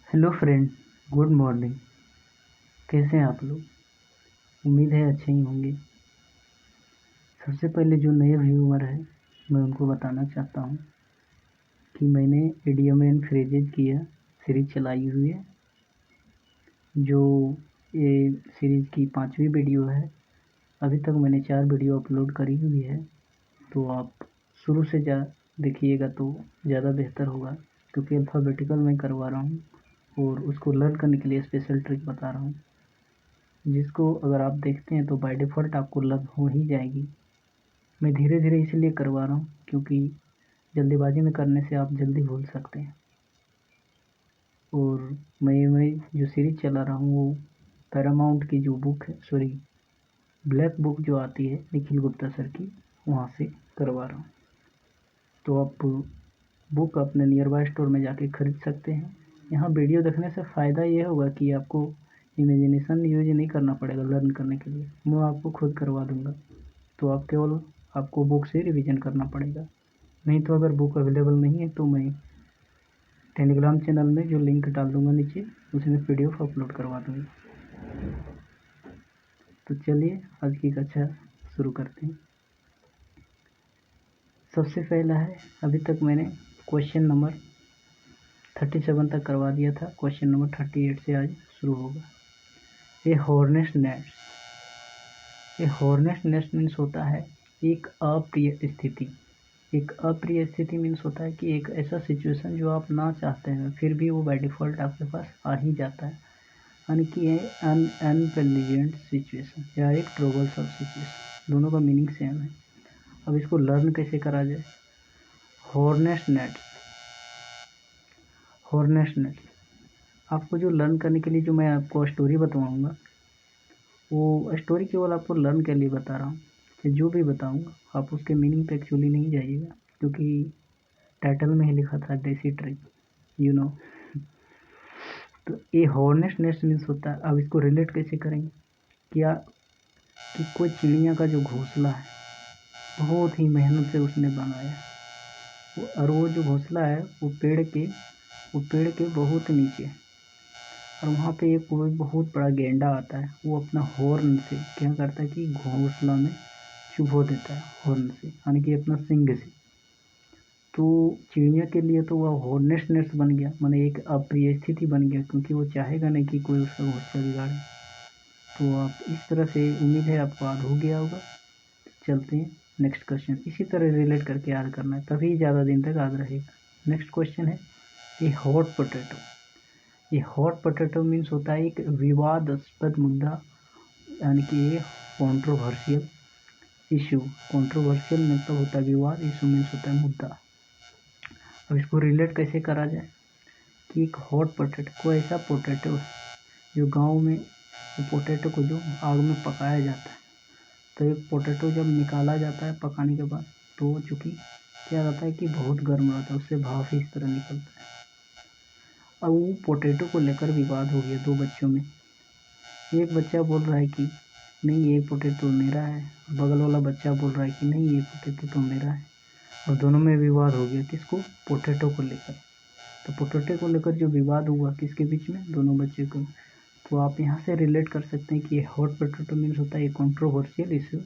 Hello friend, good morning. कैसे हैं आप लोग? उम्मीद है अच्छे ही होंगे। सबसे पहले जो नए व्यूअर है मैं उनको बताना चाहता हूँ कि मैंने इडियम एंड फ्रेजेज की सीरीज चलाई हुई है। जो ये सीरीज की 5वीं वीडियो है। अभी तक मैंने 4 वीडियो अपलोड करी हुई है, तो आप शुरू से देखिएगा तो ज़्यादा बेहतर होगा, क्योंकि अल्फ़ाबेटिकल मैं करवा रहा हूँ और उसको लर्न करने के लिए स्पेशल ट्रिक बता रहा हूँ, जिसको अगर आप देखते हैं तो बाय डिफ़ॉल्ट आपको लर्न हो ही जाएगी। मैं धीरे धीरे इसलिए करवा रहा हूँ क्योंकि जल्दीबाजी में करने से आप जल्दी भूल सकते हैं। और मैं जो सीरीज चला रहा हूँ वो पैरामाउंट की जो बुक है, सॉरी ब्लैक बुक जो आती है निखिल गुप्ता सर की, वहाँ से करवा रहा हूँ। तो आप बुक अपने नियर बाय स्टोर में जाके खरीद सकते हैं। यहाँ वीडियो देखने से फ़ायदा ये होगा कि आपको इमेजिनेशन यूज नहीं करना पड़ेगा लर्न करने के लिए, मैं आपको खुद करवा दूँगा। तो आप केवल आपको बुक से रिवीजन करना पड़ेगा। नहीं तो अगर बुक अवेलेबल नहीं है तो मैं टेलीग्राम चैनल में जो लिंक डाल दूँगा नीचे, उसमें पीडीएफ अपलोड करवा दूँगा। तो चलिए आज की कक्षा शुरू करते हैं। सबसे पहला है, अभी तक मैंने क्वेश्चन नंबर 37 तक करवा दिया था। क्वेश्चन नंबर 38 से आज शुरू होगा। ये हॉर्नेट्स नेस्ट। ये हॉर्नेट्स नेस्ट मीन्स होता है एक अप्रिय स्थिति। एक अप्रिय स्थिति मीन्स होता है कि एक ऐसा सिचुएशन जो आप ना चाहते हैं फिर भी वो बाय डिफ़ॉल्ट आपके पास आ ही जाता है, यानी कि अनप्लेजेंट सिचुएशन या एक ट्रबलसम सिचुएशन, दोनों का मीनिंग सेम है। अब इसको लर्न कैसे करा जाए? हॉर्नेट्स नेस्ट आपको जो लर्न करने के लिए जो मैं आपको स्टोरी बताऊँगा, वो स्टोरी केवल आपको लर्न के लिए बता रहा हूँ। जो भी बताऊँगा आप उसके मीनिंग पे एक्चुअली नहीं जाइएगा, क्योंकि टाइटल में ही लिखा था देसी ट्रिक, यू नो। तो ये हॉर्नेट्स नेस्ट मीन्स होता है। अब इसको रिलेट कैसे करेंगे? क्या कि कोई चिड़िया का जो घोंसला है बहुत ही मेहनत से उसने बनाया है, और वो जो घोंसला है वो पेड़ के बहुत नीचे, और वहाँ पे एक कोई बहुत बड़ा गेंडा आता है। वो अपना हॉर्न से क्या करता है कि घोंसला में चुभो देता है, हॉर्न से, यानी कि अपना सींग से। तो चिड़िया के लिए तो वह हॉर्नेट्स नेस्ट बन गया, माने एक अप्रिय स्थिति बन गया, क्योंकि वो चाहेगा नहीं कि कोई उसका घोंसला बिगाड़े। तो आप इस तरह से, उम्मीद है आपको याद हो गया होगा। चलते हैं नेक्स्ट क्वेश्चन। इसी तरह रिलेट करके याद करना है, तभी ज़्यादा दिन तक याद रहेगा। नेक्स्ट क्वेश्चन है ये हॉट पोटैटो। ये हॉट पोटैटो मीन्स होता है एक विवादास्पद मुद्दा, यानी कि ये कॉन्ट्रोवर्शियल इशू। कॉन्ट्रोवर्शियल मतलब होता है विवाद, इशू मीन्स होता है मुद्दा। अब इसको रिलेट कैसे करा जाए कि एक हॉट पोटैटो, कोई ऐसा पोटैटो है जो गांव में पोटैटो को जो आग में पकाया जाता है, तो एक पोटैटो जब निकाला जाता है पकाने के बाद, तो वो चूँकि क्या रहता है कि बहुत गर्म रहता है, उससे भाप इस तरह निकलता है। अब वो पोटैटो को लेकर विवाद हो गया दो बच्चों में। एक बच्चा बोल रहा है कि नहीं ये पोटैटो मेरा है, बगल वाला बच्चा बोल रहा है कि नहीं ये पोटैटो तो मेरा है, और दोनों में विवाद हो गया। किसको? पोटैटो को लेकर। तो पोटैटो को लेकर जो विवाद हुआ किसके बीच में? दोनों बच्चे को। तो आप यहाँ से रिलेट कर सकते हैं कि हॉट पोटैटो मीन्स होता है कंट्रोवर्शियल इशू,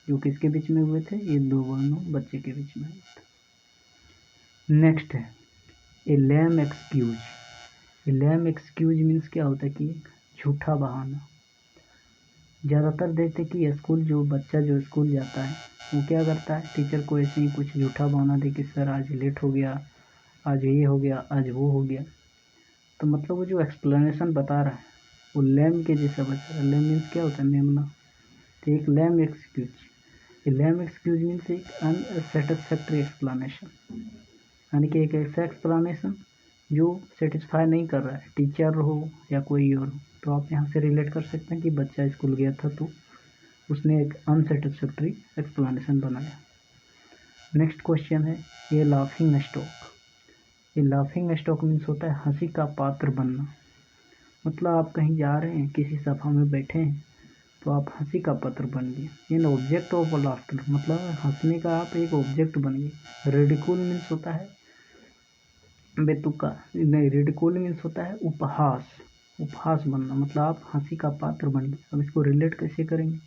जो किसके बीच में हुए थे? ये दोनों बच्चे के बीच में हुए थे। नेक्स्ट है ए लैम एक्सक्यूज। ए लैम एक्सक्यूज मीन्स क्या होता है कि झूठा बहाना। ज़्यादातर देखते कि बच्चा जो स्कूल जाता है वो क्या करता है, टीचर को ऐसे ही कुछ झूठा बहाना दे कि सर आज लेट हो गया, आज ये हो गया, आज वो हो गया। तो मतलब वो जो एक्सप्लेनेशन बता रहा है वो लैम के जैसा बता रहा है। लैम मीन्स क्या होता है? मेमना। तो एक lame excuse. Lame excuse means एक अनसेटिस्फैक्ट्री एक्सप्लेनेशन, यानी कि एक ऐसा एक्सप्लेनेशन जो सेटिस्फाई नहीं कर रहा है, टीचर हो या कोई और हो। तो आप यहाँ से रिलेट कर सकते हैं कि बच्चा स्कूल गया था तो उसने एक अनसेटिस्फैक्ट्री एक्सप्लेनेशन बनाया। नेक्स्ट क्वेश्चन है ये लाफिंग स्टॉक। ये लाफिंग स्टॉक मीन्स होता है हंसी का पात्र बनना। मतलब आप कहीं जा रहे हैं, किसी सभा में बैठे हैं, तो आप हंसी का पात्र बन गए। इन ऑब्जेक्ट ऑफ लाफ्टर, मतलब हंसने का आप एक ऑब्जेक्ट बन गए। रेडिकूल मीन्स होता है बेतुका नहीं, रिडिकूल मीन्स होता है उपहास, उपहास बनना, मतलब आप हंसी का पात्र बन गए। अब इसको रिलेट कैसे करेंगे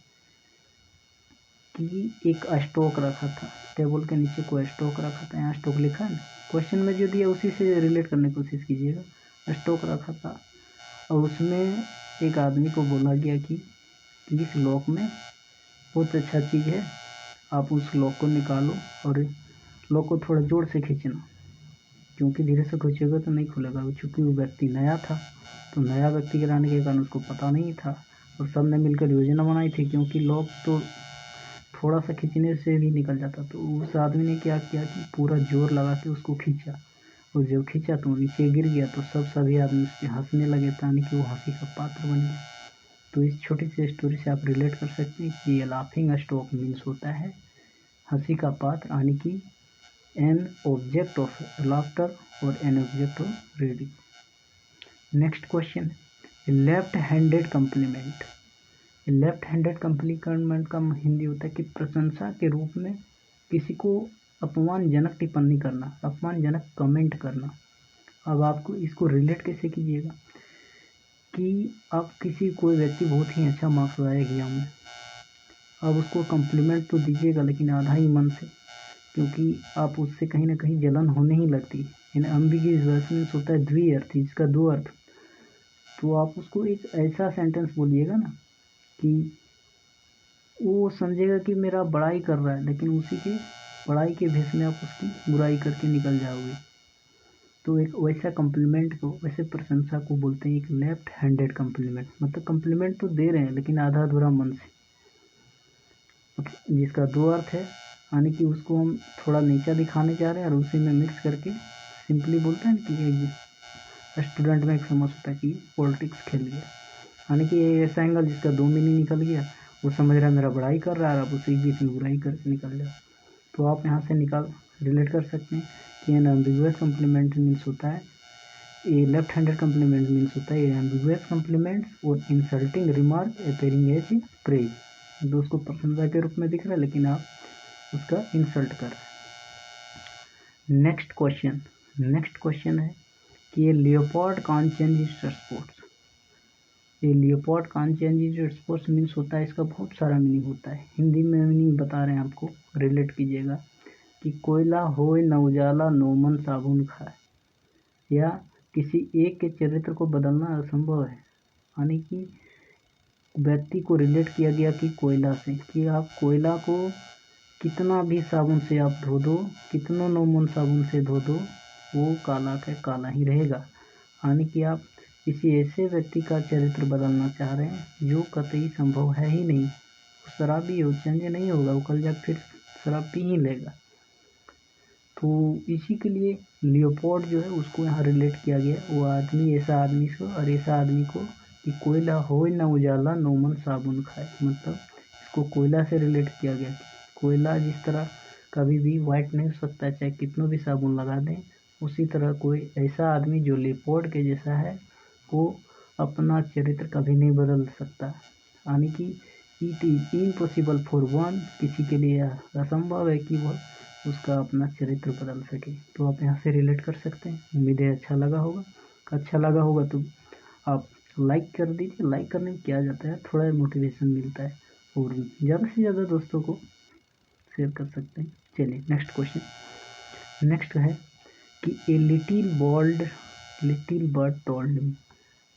कि एक स्टॉक रखा था, टेबल के नीचे कोई स्टॉक रखा था, यहाँ स्टॉक लिखा है ना, क्वेश्चन में जो दिया उसी से रिलेट करने की कोशिश कीजिएगा। स्टॉक रखा था और उसमें एक आदमी को बोला गया कि इस लॉक में बहुत अच्छा चीज़ है, आप उस लॉक को निकालो और लॉक को थोड़ा जोर से खींचना, क्योंकि धीरे से खींचेगा तो नहीं खुलेगा। चूँकि वो व्यक्ति नया था, तो नया व्यक्ति के रहने के कारण उसको पता नहीं था और सब ने मिलकर योजना बनाई थी, क्योंकि लॉक तो थोड़ा सा खींचने से भी निकल जाता। तो उस आदमी ने क्या किया कि पूरा जोर लगा के उसको खींचा, और जब खींचा तो नीचे गिर गया। तो सभी आदमी उस पर हंसने लगे, यानी कि वो हंसी का पात्र बन गया। तो इस छोटी सी स्टोरी से आप रिलेट कर सकते हैं कि ये लाफिंग स्टॉक मीन्स होता है हंसी का पात्र, यानी कि एन ऑब्जेक्ट ऑफ लाफ्टर और an object of reading. Next question, left handed complement. Left handed complement का हिंदी होता है कि प्रशंसा के रूप में किसी को अपमानजनक टिप्पणी करना, अपमानजनक कमेंट करना। अब आपको इसको रिलेट कैसे कीजिएगा कि आप किसी कोई व्यक्ति बहुत ही अच्छा मार्क्स लाया एग्जाम में, अब उसको कम्प्लीमेंट तो दीजिएगा लेकिन आधा ही मन से, क्योंकि आप उससे कहीं ना कहीं जलन होने ही लगती है। इन एम्बिगुअस मीन्स होता है द्विअर्थ, जिसका दो अर्थ। तो आप उसको एक ऐसा सेंटेंस बोलिएगा ना कि वो समझेगा कि मेरा बड़ाई कर रहा है, लेकिन उसी के बड़ाई के भेष में आप उसकी बुराई करके निकल जाओगे। तो एक वैसा कम्प्लीमेंट को, वैसे प्रशंसा को बोलते हैं एक लेफ्ट हैंडेड कम्प्लीमेंट। मतलब कम्प्लीमेंट तो दे रहे हैं लेकिन आधा अधूरा मन से, जिसका दो अर्थ है, यानी कि उसको हम थोड़ा नीचा दिखाने जा रहे हैं और उसी में मिक्स करके सिंपली बोलते हैं कि स्टूडेंट में एक समझ होता है कि पॉलिटिक्स खेल गया, यानी कि ये ऐसा एंगल जिसका दो मीनिंग निकल गया। वो समझ रहा है मेरा बड़ाई कर रहा है, आप उसी बीच में बुराई करके निकल जाओ। तो आप यहाँ से रिलेट कर सकते हैं कि एन एम्बिगुअस कम्प्लीमेंट मीन्स होता है, ये लेफ्ट हैंडेड कम्प्लीमेंट मीन्स होता है एम्बिगुअस कम्प्लीमेंट्स और insulting remark appearing as praise. तो उसको प्रशंसा के रूप में दिख रहा है लेकिन आप उसका इंसल्ट कर रहे हैं। नेक्स्ट क्वेश्चन है कि ये leopard can't change its spots. ये leopard can't change its spots means होता है, इसका बहुत सारा मीनिंग होता है। हिंदी में मीनिंग बता रहे हैं आपको, रिलेट कीजिएगा कि कोयला होए न उजाला नो मन साबुन खाए, या किसी एक के चरित्र को बदलना असंभव है। यानी कि व्यक्ति को रिलेट किया गया कि कोयला से, कि आप कोयला को कितना भी साबुन से आप धो दो, कितना नॉर्मल साबुन से धो दो, वो काला का काला ही रहेगा। यानी कि आप किसी ऐसे व्यक्ति का चरित्र बदलना चाह रहे हैं जो कतई संभव है ही नहीं। शराबी हो, चेंज नहीं होगा, वो कल जाकर फिर शराब पी ही लेगा। तो इसी के लिए लियोपोल्ड जो है उसको यहाँ रिलेट किया गया, वो आदमी, ऐसा आदमी को, और ऐसा आदमी को कि कोयला हो न उजाला नो मन साबुन खाए। मतलब इसको कोयला से रिलेट किया गया कि कोयला जिस तरह कभी भी वाइट नहीं हो सकता चाहे कितना भी साबुन लगा दें, उसी तरह कोई ऐसा आदमी जो लियोपोल्ड के जैसा है वो अपना चरित्र कभी नहीं बदल सकता। यानी कि it is impossible for one, किसी के लिए असंभव है कि वह उसका अपना चरित्र बदल सके। तो आप यहाँ से रिलेट कर सकते हैं। उम्मीद है अच्छा लगा होगा तो आप लाइक कर दीजिए। लाइक करने में क्या जाता है, थोड़ा मोटिवेशन मिलता है, और ज़्यादा से ज़्यादा दोस्तों को शेयर कर सकते हैं। चलिए नेक्स्ट है कि a little bird told me.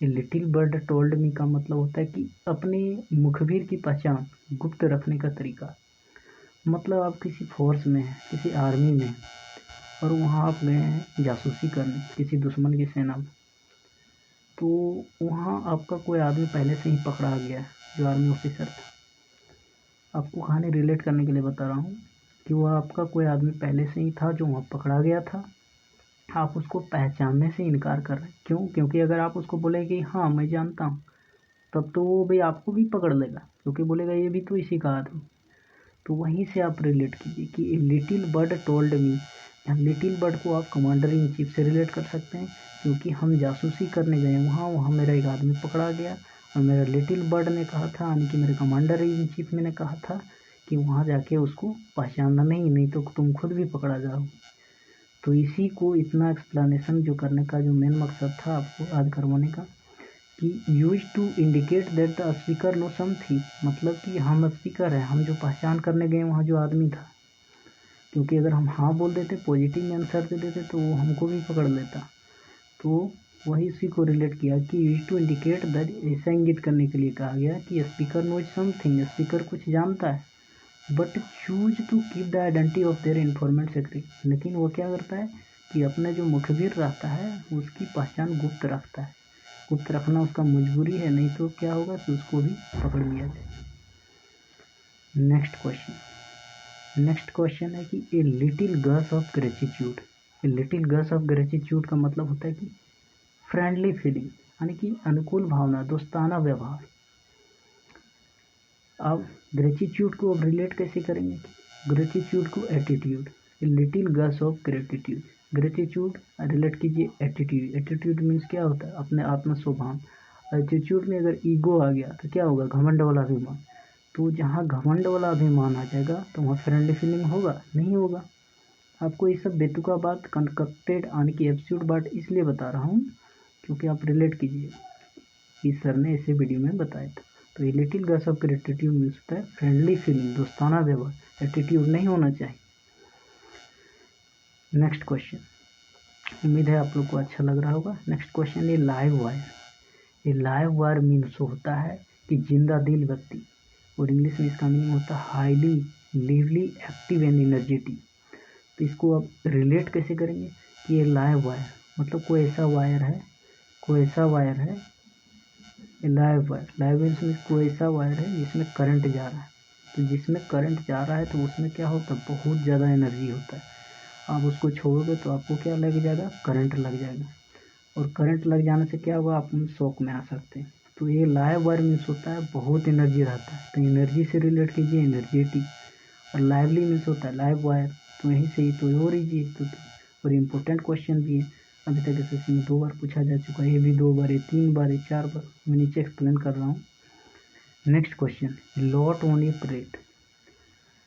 A little bird told me का मतलब होता है कि अपने मुखबिर की पहचान गुप्त रखने का तरीका। मतलब आप किसी फोर्स में हैं, किसी आर्मी में, और वहाँ आप गए हैं जासूसी करने किसी दुश्मन की सेना में। तो वहाँ आपका कोई आदमी पहले से ही पकड़ा गया है जो आर्मी ऑफिसर था। आपको कहानी रिलेट करने के लिए बता रहा हूँ कि वह आपका कोई आदमी पहले से ही था जो वहाँ पकड़ा गया था। आप उसको पहचानने से इनकार कर रहे हैं। क्यों? क्योंकि अगर आप उसको बोले कि हाँ मैं जानता हूँ, तब तो वो भी आपको भी पकड़ लेगा, क्योंकि बोलेगा ये भी तो इसी का आदमी। तो वहीं से आप रिलेट कीजिए कि little bird told me. Little bird को आप कमांडर इन चीफ से रिलेट कर सकते हैं, क्योंकि हम जासूसी करने गए वहाँ मेरा एक आदमी पकड़ा गया और मेरा लिटिल बर्ड ने कहा था, यानी कि मेरे कमांडर इन चीफ ने कहा था कि वहाँ जाके उसको पहचानना नहीं तो तुम खुद भी पकड़ा जाओगे। तो इसी को इतना एक्सप्लेनेशन जो करने का जो मेन मकसद था आपको आज करवाने का, कि use to indicate that the speaker know something, मतलब कि हम स्पीकर हैं, हम जो पहचान करने गए वहाँ जो आदमी था, क्योंकि अगर हम हाँ बोल देते, पॉजिटिव में आंसर दे देते तो वो हमको भी पकड़ लेता। तो वही उसी को रिलेट किया कि यूज टू इंडिकेट दैट, ऐसा इंगित करने के लिए कहा गया कि स्पीकर नोज समथिंग, स्पीकर कुछ जानता है, but choose to keep the identity of their informant secret, लेकिन वो क्या करता है कि अपने जो मुखबिर रहता है उसकी पहचान गुप्त रखता है। गुप्त रखना उसका मजबूरी है, नहीं तो क्या होगा कि उसको भी पकड़ लिया जाए। नेक्स्ट क्वेश्चन है कि a little gust of gratitude. A little gust of gratitude का मतलब होता है कि फ्रेंडली फीलिंग, यानी कि अनुकूल भावना, दोस्ताना व्यवहार। अब ग्रेटिट्यूड को अब रिलेट कैसे करेंगे? ग्रेटिट्यूड को attitude, a little gust of gratitude, gratitude relate कीजिए एटीट्यूड। एटीट्यूड मीन्स क्या होता है? अपने आत्म स्वभाव। एटीट्यूड में अगर ईगो आ गया तो क्या होगा? घमंड वाला अभिमान। तो जहाँ घमंड वाला अभिमान आ जाएगा तो वहाँ फ्रेंडली फीलिंग होगा? नहीं होगा। आपको ये सब बेतुका बात, कंस्ट्रक्टेड यानी कि एब्सोल्यूट बात इसलिए बता रहा हूँ क्योंकि आप रिलेट कीजिए, इस सर ने ऐसे वीडियो में बताया था। तो ये little gust of gratitude means होता है फ्रेंडली फीलिंग, दोस्ताना व्यवहार। एटीट्यूड नहीं होना चाहिए। नेक्स्ट क्वेश्चन, उम्मीद है आप लोग को अच्छा लग रहा होगा। नेक्स्ट क्वेश्चन, ये लाइव वायर। ये लाइव वायर मीन्स होता है कि जिंदा दिल व्यक्ति, और इंग्लिश में इसका मीनिंग होता है highly lively active and energetic. तो इसको अब रिलेट कैसे करेंगे कि ये लाइव वायर मतलब कोई ऐसा वायर है, लाइव मीन्स में कोई ऐसा वायर है जिसमें करंट जा रहा है। तो जिसमें करंट जा रहा है तो उसमें क्या होता है? बहुत ज़्यादा एनर्जी होता है। आप उसको छोड़ोगे तो आपको क्या लग जाएगा? करंट लग जाएगा, और करंट लग जाने से क्या होगा? आप शॉक में आ सकते हैं। तो ये लाइव वायर मीन्स होता है बहुत एनर्जी रहता है, तो एनर्जी से रिलेट कीजिए एनर्जेटिक। और लाइवली मीन्स होता है लाइव वायर, तो यहीं से ही तो और ईजी। और इम्पोर्टेंट क्वेश्चन भी है, अभी तक एसएससी में 2 बार पूछा जा चुका है, ये भी 2 बार, ये 3 बार, ये 4 बार, मैं नीचे एक्सप्लेन कर रहा हूँ। Next question, lot on A plate.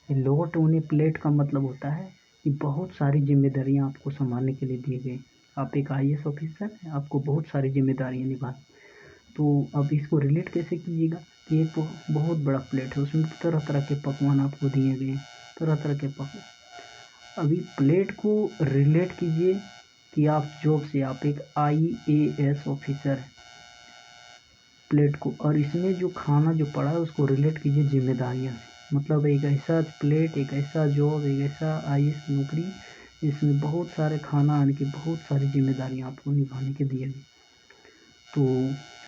Lot on A plate का मतलब होता है कि बहुत सारी जिम्मेदारियां आपको संभालने के लिए दी गई। आप एक आईएएस ऑफिसर हैं, आपको बहुत सारी जिम्मेदारियां निभानी। तो अब इसको रिलेट कैसे कीजिएगा कि एक बहुत बड़ा प्लेट है, उसमें तरह तरह के पकवान आपको दिए गए, तरह तरह के पकवान। अभी प्लेट को रिलेट कीजिए कि आप जॉब से, आप एक आईएएस ऑफिसर हैं, प्लेट को, और इसमें जो खाना जो पड़ा है उसको रिलेट कीजिए जिम्मेदारियां से। मतलब एक ऐसा प्लेट, एक ऐसा जॉब, एक ऐसा आईएएस नौकरी जिसमें बहुत सारे खाना आने की बहुत सारी जिम्मेदारियां आपको निभाने के दिए गए। तो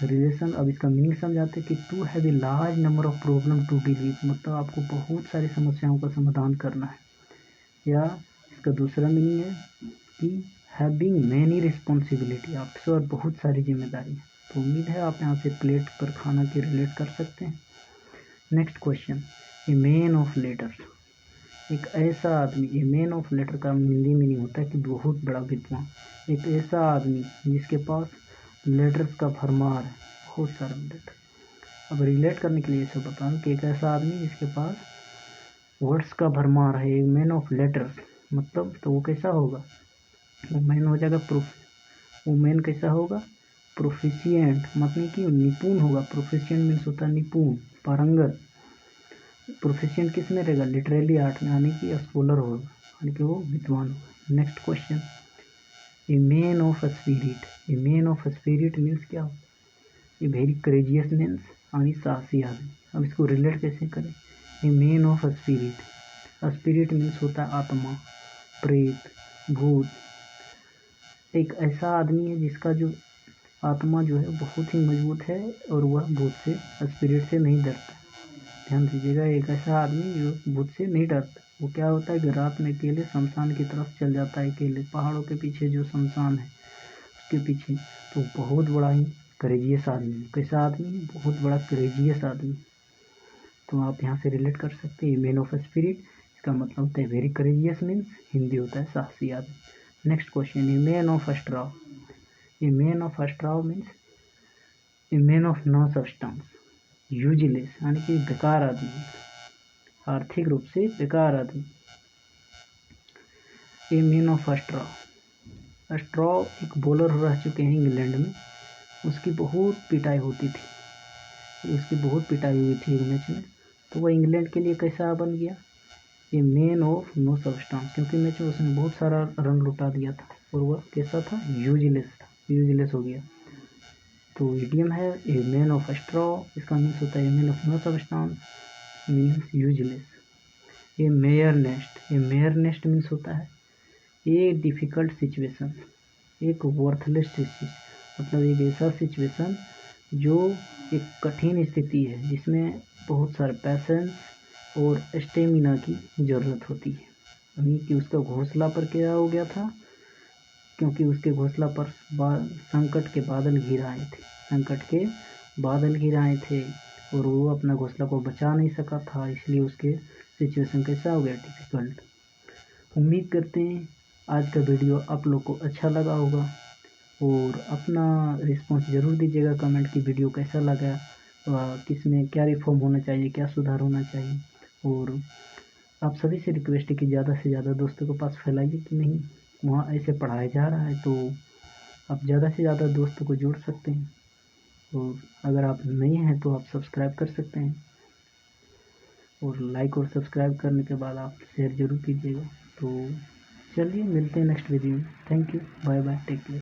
रिलेशन, अब इसका मीनिंग समझाते हैं कि to have a large number of problem to deal with, मतलब आपको बहुत सारी समस्याओं का समाधान करना है। या इसका दूसरा मीनिंग है कि हैविंग मैनी रिस्पॉन्सिबिलिटी, आपसे और बहुत सारी जिम्मेदारी है। तो उम्मीद है आप यहाँ से प्लेट पर खाना के रिलेट कर सकते हैं। Next question, a man of letters. एक ऐसा आदमी, ए मैन ऑफ लेटर का हिंदी मीनिंग होता है कि बहुत बड़ा विद्वान। एक ऐसा आदमी जिसके पास लेटर्स का भरमार है, बहुत सारा लेटर। अब रिलेट करने के लिए सब बताऊँ कि एक ऐसा आदमी जिसके पास वर्ड्स का भरमार है, एक मैन ऑफ लेटर्स, मतलब तो वो कैसा होगा? वो मैन हो जाएगा प्रूफ, वो मैन कैसा होगा? प्रोफिशिएंट, मतलब कि निपुण होगा। प्रोफिशिएंट मीन्स होता है निपुण, पारंगत। प्रोफिशिएंट किस में रहेगा? लिटरेली आर्ट में, यानी कि स्कॉलर होगा, यानी कि वो विद्वान होगा। Next question, a man of spirit. A man of spirit means क्या होगा? ए वेरी करेजियस मीन्स यानी साहसी आदमी। अब इसको रिलेट कैसे करें? ए man of spirit, spirit means होता है आत्मा, प्रेत, भूत। एक ऐसा आदमी है जिसका जो आत्मा जो है बहुत ही मजबूत है और वह भूत से, स्पिरिट से नहीं डरता। ध्यान दीजिएगा, एक ऐसा आदमी जो भूत से नहीं डरता। वो क्या होता है कि रात में अकेले शमशान की तरफ चल जाता है, अकेले पहाड़ों के पीछे जो शमशान है उसके पीछे। तो बहुत बड़ा ही करेजियस आदमी है। कैसा आदमी है? बहुत बड़ा करेजियस आदमी। तो आप यहाँ से रिलेट कर सकते हैं मैन ऑफ स्पिरिट, इसका मतलब होता है वेरी करेजियस मीन्स हिंदी होता है साहसी आदमी। Next question, a man of straw. A man of straw means a man of no substance, useless, यानी कि बेकार आदमी, आर्थिक रूप से बेकार आदमी। A man of straw. Straw एक बॉलर रह चुके हैं इंग्लैंड में, उसकी बहुत पिटाई होती थी, उसकी बहुत पिटाई हुई थी एक मैच में, तो वह इंग्लैंड के लिए कैसा बन गया, ये मैन ऑफ नो सबस्टांस, क्योंकि मैच में उसने बहुत सारा रन लुटा दिया था और वह कैसा था, यूजलेस हो गया। तो इडियम है ए मैन ऑफ स्ट्रॉ, इसका मीन्स होता है a man of no substance, means useless. A mare nest means होता है ए डिफ़िकल्ट सिचुएशन, एक वर्थलेस सिचुएशन, मतलब एक ऐसा सिचुएशन जो एक कठिन स्थिति है जिसमें बहुत सारे पैसेंस और स्टेमिना की ज़रूरत होती है। यानी कि उसका घोंसला पर क्या हो गया था, क्योंकि उसके घोंसला पर संकट के बादल घिर आए थे और वो अपना घोंसला को बचा नहीं सका था, इसलिए उसके सिचुएशन कैसा हो गया, डिफ़िकल्ट। उम्मीद करते हैं आज का वीडियो आप लोग को अच्छा लगा होगा और अपना रिस्पॉन्स ज़रूर दीजिएगा कमेंट की वीडियो कैसा लगा, किस में क्या रिफॉर्म होना चाहिए, क्या सुधार होना चाहिए। और आप सभी से रिक्वेस्ट है कि ज़्यादा से ज़्यादा दोस्तों के पास फैलाइए कि नहीं, वहाँ ऐसे पढ़ाया जा रहा है तो आप ज़्यादा से ज़्यादा दोस्तों को जोड़ सकते हैं। और अगर आप नए हैं तो आप सब्सक्राइब कर सकते हैं और लाइक और सब्सक्राइब करने के बाद आप शेयर ज़रूर कीजिएगा। तो चलिए मिलते हैं नेक्स्ट वीडियो में। Thank you, bye bye, take care.